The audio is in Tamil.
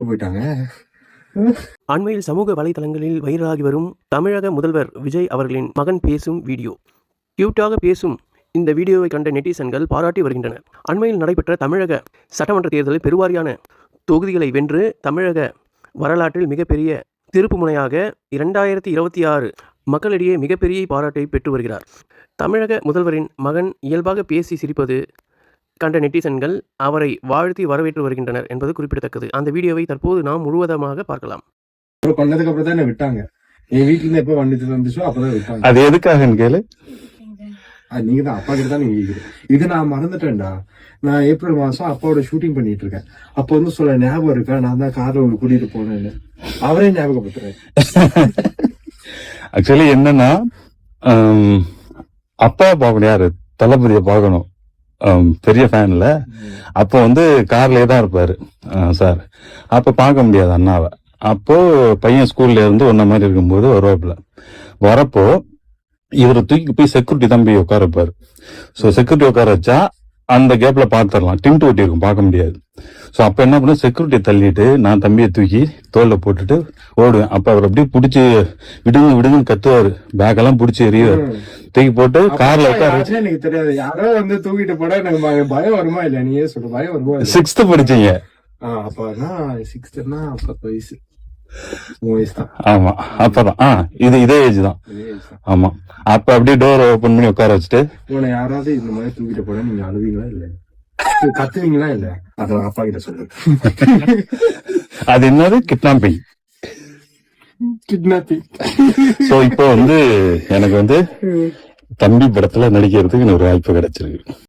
போயிட்டாங்க. அண்மையில் சமூக வலைதளங்களில் வைரலாகி வரும் தமிழக முதல்வர் விஜய் அவர்களின் மகன் பேசும் வீடியோ. கியூட்டாக பேசும் இந்த வீடியோவை கண்ட நெட்டிசன்கள் பாராட்டி வருகின்றனர். அண்மையில் நடைபெற்ற தமிழக சட்டமன்ற தேர்தலில் பெருவாரியான தொகுதிகளை வென்று தமிழக வரலாற்றில் மிகப்பெரிய திருப்புமுனையாக 2026 மக்களிடையே மிகப்பெரிய பாராட்டை பெற்று வருகிறார். தமிழக முதல்வரின் மகன் இயல்பாக பேசி சிரிப்பது கண்ட நெட்டிசன்கள் அவரை வாழ்த்தி வரவேற்று வருகின்றனர் என்பது குறிப்பிடத்தக்கது. அந்த வீடியோவை தற்போது நாம் முழுவதமாக பார்க்கலாம். பண்ணதுக்கு அப்புறம் தான் விட்டாங்க. என் வீட்டுல இருந்து எப்ப வந்துச்சோ அப்பதான் விட்டாங்க. அது எதுக்காகன்னு கேளு. நீங்க தான் அப்பா கிட்ட தான் நீங்க கேக்குறீங்க. இது நான் மறந்துட்டேன்டா. நான் ஏப்ரல் மாசம் அப்பாவோட ஷூட்டிங் பண்ணிட்டு இருக்கேன். அப்ப வந்து சொல்ல ஞாபகம் இருக்கா, நான் தான் கார்ல உங்களுக்கு கூட்டிட்டு போனேன்னு. அவரே ஞாபகப்படுத்துறேன். ஆக்சுவலி என்னன்னா, அப்பா பார்க்கணும், யாரு தளபதியை பார்க்கணும், பெரிய ஃபேன்ல. அப்போ வந்து கார்லயே தான் இருப்பாரு சார். அப்ப பார்க்க முடியாது அண்ணாவை. அப்போ பையன் ஸ்கூல்ல இருந்து ஒன்ன மாதிரி இருக்கும்போது வருவாப்புல. வரப்போ இவரை தூக்கி போய் செக்யூரிட்டி தான் போய் உட்கார வைப்பாரு. ஸோ செக்யூரிட்டி உட்கார வச்சா அந்த கேப்ல பாத்துரலாம், டிண்ட் ஒட்டி இருக்கும், பார்க்க முடியாது. ஸோ அப்ப என்ன பண்ண, செக்யூரிட்டி தள்ளிட்டு நான் தம்பியை தூக்கி தோல்ல போட்டுட்டு ஓடுவேன். அப்ப அவர் அப்படியே பிடிச்சி விடுங்க விடுங்கன்னு கத்துவாரு, பேக் எல்லாம் பிடிச்சி எறிவாரு. தூக்கி போட்டு கார்ல உட்கார. எனக்கு தெரியாது, யாரோ வந்து தூக்கிட்டு போட எனக்கு பயம் வருமா இல்ல? நீயே சொல்ற பயம் வருமா? 6th படிச்சீங்க. அப்பனா 6th-னா 10 வயசு, 3 வயசு தான். ஆமா, அப்பதான் இதே ஏஜ் தான். ஆமா, அப்ப அப்படியே டோர் ஓபன் பண்ணி உட்கார வச்சுட்டு, உன்னை யாராவது இந்த மாதிரி தூக்கிட்டு போனா நீங்க அழுவீங்களா இல்ல கத்துவீங்களா இல்ல? அத அப்பா கிட்ட சொல்லு. அது என்னது, கிட்னாப்பிங். சோ இப்போ வந்து எனக்கு வந்து தம்பி படத்துல நடிக்கிறதுக்கு ஒரு வாய்ப்பு கிடைச்சிருக்கு.